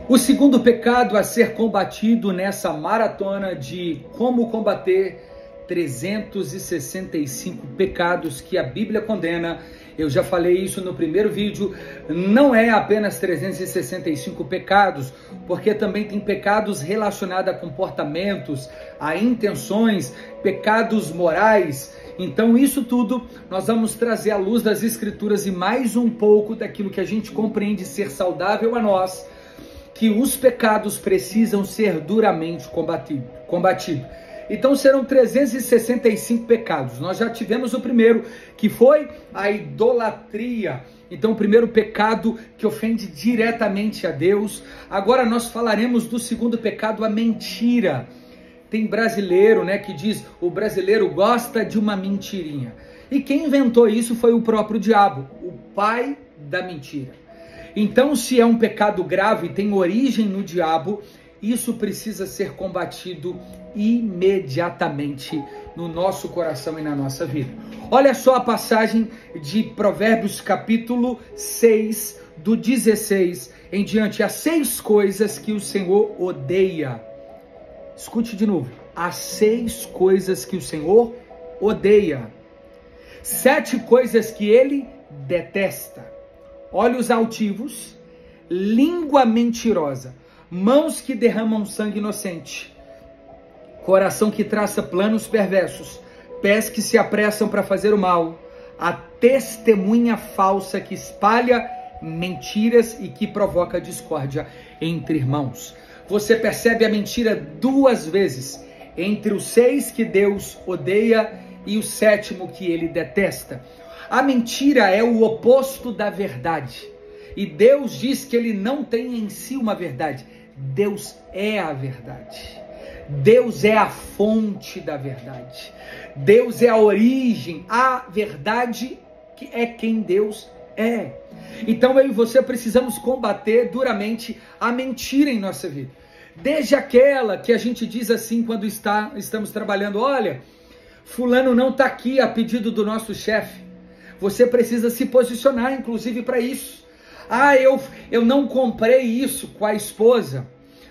O segundo pecado a ser combatido nessa maratona de como combater 365 pecados que a Bíblia condena. Eu já falei isso no primeiro vídeo, não é apenas 365 pecados, porque também tem pecados relacionados a comportamentos, a intenções, pecados morais. Então isso tudo nós vamos trazer à luz das Escrituras e mais um pouco daquilo que a gente compreende ser saudável a nós, que os pecados precisam ser duramente combatidos. Então serão 365 pecados. Nós já tivemos o primeiro, que foi a idolatria. Então o primeiro pecado que ofende diretamente a Deus. Agora nós falaremos do segundo pecado, a mentira. Tem brasileiro, que diz, o brasileiro gosta de uma mentirinha. E quem inventou isso foi o próprio diabo, o pai da mentira. Então, se é um pecado grave, tem origem no diabo, isso precisa ser combatido imediatamente no nosso coração e na nossa vida. Olha só a passagem de Provérbios capítulo 6, do 16 em diante. As 6 coisas que o Senhor odeia. Escute de novo. As 6 coisas que o Senhor odeia. 7 coisas que ele detesta. Olhos altivos, língua mentirosa, mãos que derramam sangue inocente, coração que traça planos perversos, pés que se apressam para fazer o mal, a testemunha falsa que espalha mentiras e que provoca discórdia entre irmãos. Você percebe a mentira 2 vezes, entre os 6 que Deus odeia e o 7º que ele detesta. A mentira é o oposto da verdade. E Deus diz que ele não tem em si uma verdade. Deus é a verdade. Deus é a fonte da verdade. Deus é a origem. A verdade que é quem Deus é. Então eu e você precisamos combater duramente a mentira em nossa vida. Desde aquela que a gente diz assim quando estamos trabalhando, olha, fulano não está aqui a pedido do nosso chefe. Você precisa se posicionar, inclusive, para isso. Eu não comprei isso com a esposa.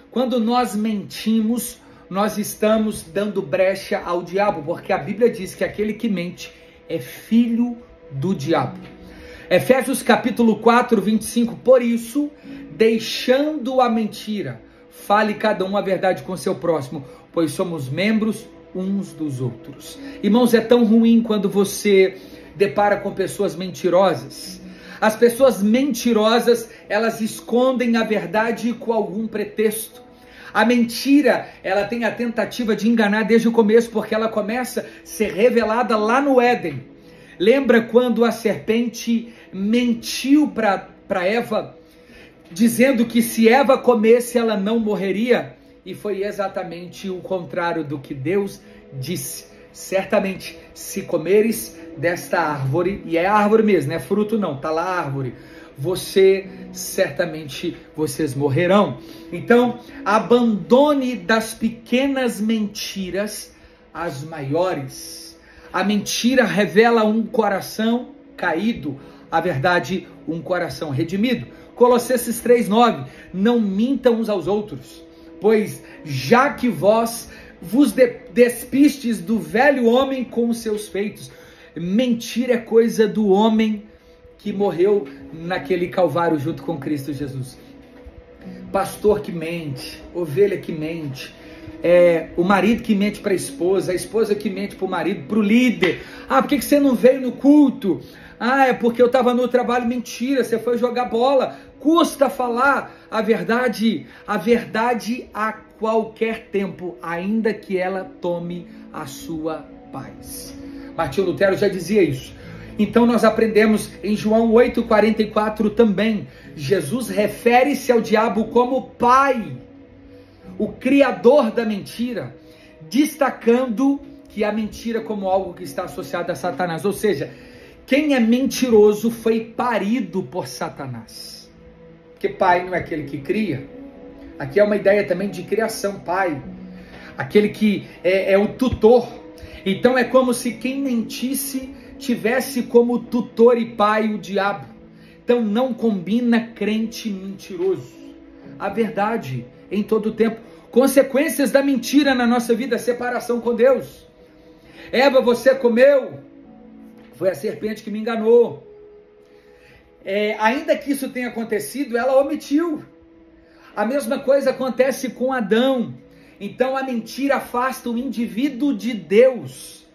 Quando nós mentimos, nós estamos dando brecha ao diabo, porque a Bíblia diz que aquele que mente é filho do diabo. Efésios capítulo 4, 25. Por isso, deixando a mentira, fale cada um a verdade com seu próximo, pois somos membros uns dos outros. Irmãos, é tão ruim quando você depara com pessoas mentirosas. As pessoas mentirosas, elas escondem a verdade com algum pretexto. A mentira, ela tem a tentativa de enganar desde o começo, porque ela começa a ser revelada lá no Éden. Lembra quando a serpente mentiu para Eva, dizendo que se Eva comesse, ela não morreria? E foi exatamente o contrário do que Deus disse. Certamente, se comeres desta árvore, e é árvore mesmo, não é fruto não, tá lá a árvore, vocês morrerão. Então, abandone das pequenas mentiras as maiores. A mentira revela um coração caído, a verdade, um coração redimido. Colossenses 3:9, não mintam uns aos outros, pois já que vós vos despistes do velho homem com os seus feitos. Mentira é coisa do homem que morreu naquele Calvário junto com Cristo Jesus. Pastor que mente, ovelha que mente, o marido que mente para a esposa que mente para o marido, para o líder. Por que você não veio no culto? É porque eu estava no trabalho. Mentira, você foi jogar bola. Custa falar a verdade a qualquer tempo, ainda que ela tome a sua paz. Martinho Lutero já dizia isso. Então nós aprendemos em João 8,44 também. Jesus refere-se ao diabo como pai, o criador da mentira, destacando que a mentira como algo que está associado a Satanás. Ou seja, quem é mentiroso foi parido por Satanás. Porque pai não é aquele que cria. Aqui é uma ideia também de criação, pai. Aquele que é o tutor. Então é como se quem mentisse tivesse como tutor e pai o diabo. Então não combina crente mentiroso. a verdade em todo o tempo. Consequências da mentira na nossa vida, separação com Deus. Eva, você comeu, foi a serpente que me enganou. Ainda que isso tenha acontecido, ela omitiu. A mesma coisa acontece com Adão. Então a mentira afasta o indivíduo de Deus,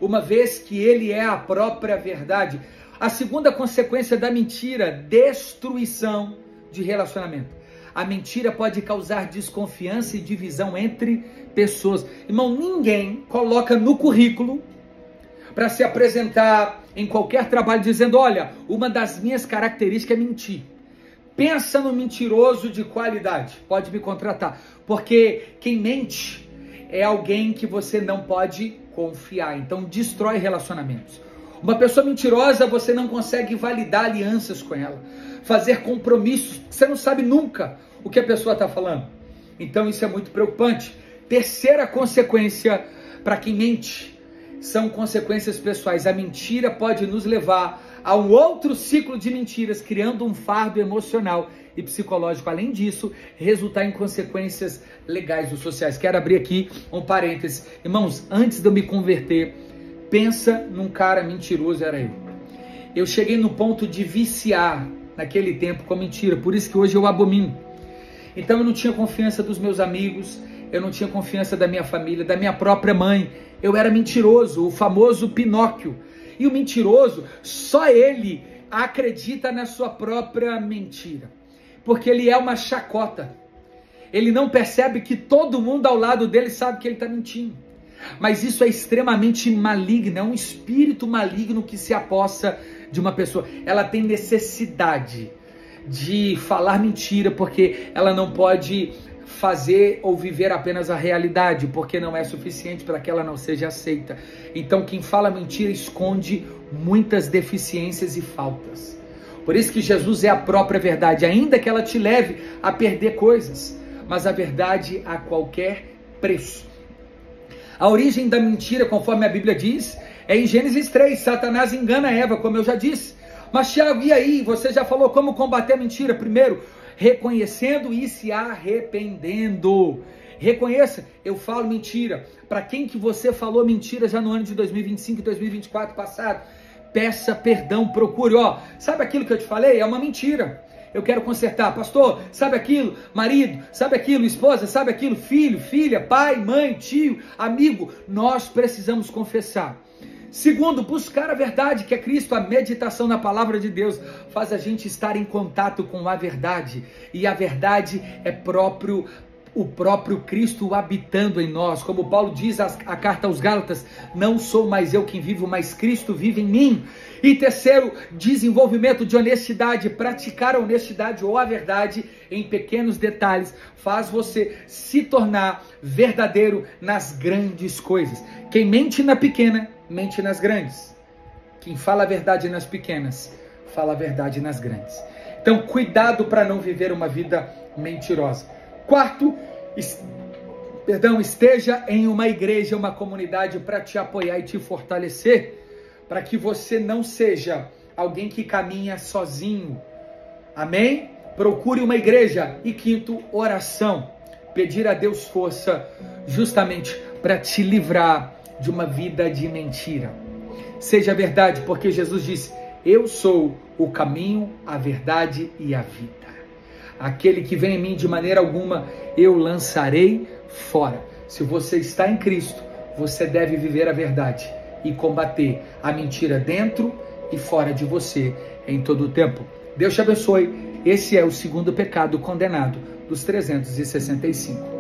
uma vez que ele é a própria verdade. A segunda consequência da mentira, destruição de relacionamento. A mentira pode causar desconfiança e divisão entre pessoas. Irmão, ninguém coloca no currículo para se apresentar em qualquer trabalho dizendo, olha, uma das minhas características é mentir. Pensa no mentiroso de qualidade, pode me contratar. Porque quem mente é alguém que você não pode confiar. Então destrói relacionamentos. Uma pessoa mentirosa, você não consegue validar alianças com ela, fazer compromissos, você não sabe nunca o que a pessoa está falando. Então isso é muito preocupante. Terceira consequência para quem mente são consequências pessoais. A mentira pode nos levar a um outro ciclo de mentiras, criando um fardo emocional e psicológico. Além disso, resultar em consequências legais ou sociais. Quero abrir aqui um parêntese. Irmãos, antes de eu me converter, pensa num cara mentiroso, era eu. Eu cheguei no ponto de viciar naquele tempo com mentira, por isso que hoje eu abomino. Então eu não tinha confiança dos meus amigos, eu não tinha confiança da minha família, da minha própria mãe. Eu era mentiroso, o famoso Pinóquio. E o mentiroso, só ele acredita na sua própria mentira, porque ele é uma chacota. Ele não percebe que todo mundo ao lado dele sabe que ele está mentindo. Mas isso é extremamente maligno, é um espírito maligno que se apossa de uma pessoa. Ela tem necessidade de falar mentira, porque ela não pode fazer ou viver apenas a realidade, porque não é suficiente para que ela não seja aceita. Então quem fala mentira esconde muitas deficiências e faltas. Por isso que Jesus é a própria verdade, ainda que ela te leve a perder coisas, mas a verdade a qualquer preço. A origem da mentira, conforme a Bíblia diz, é em Gênesis 3, Satanás engana Eva, como eu já disse. Mas Tiago, e aí? Você já falou como combater a mentira? Primeiro, reconhecendo e se arrependendo. Reconheça, eu falo mentira. Para quem que você falou mentira já no ano de 2025 e 2024 passado? Peça perdão, procure. Sabe aquilo que eu te falei? É uma mentira. Eu quero consertar. Pastor, sabe aquilo? Marido, sabe aquilo? Esposa, sabe aquilo? Filho, filha, pai, mãe, tio, amigo. Nós precisamos confessar. Segundo, buscar a verdade, que é Cristo. A meditação na palavra de Deus faz a gente estar em contato com a verdade. E a verdade é o próprio Cristo habitando em nós. Como Paulo diz a carta aos Gálatas, não sou mais eu quem vivo, mas Cristo vive em mim. E terceiro, desenvolvimento de honestidade. Praticar a honestidade ou a verdade em pequenos detalhes faz você se tornar verdadeiro nas grandes coisas. Quem mente na pequena, mente nas grandes. Quem fala a verdade nas pequenas, fala a verdade nas grandes. Então, cuidado para não viver uma vida mentirosa. Quarto, esteja em uma igreja, uma comunidade para te apoiar e te fortalecer, para que você não seja alguém que caminha sozinho. Amém? Procure uma igreja. E quinto, oração. Pedir a Deus força justamente para te livrar de uma vida de mentira. Seja verdade, porque Jesus disse, eu sou o caminho, a verdade e a vida. Aquele que vem em mim de maneira alguma, eu lançarei fora. Se você está em Cristo, você deve viver a verdade e combater a mentira dentro e fora de você em todo o tempo. Deus te abençoe. Esse é o segundo pecado condenado dos 365.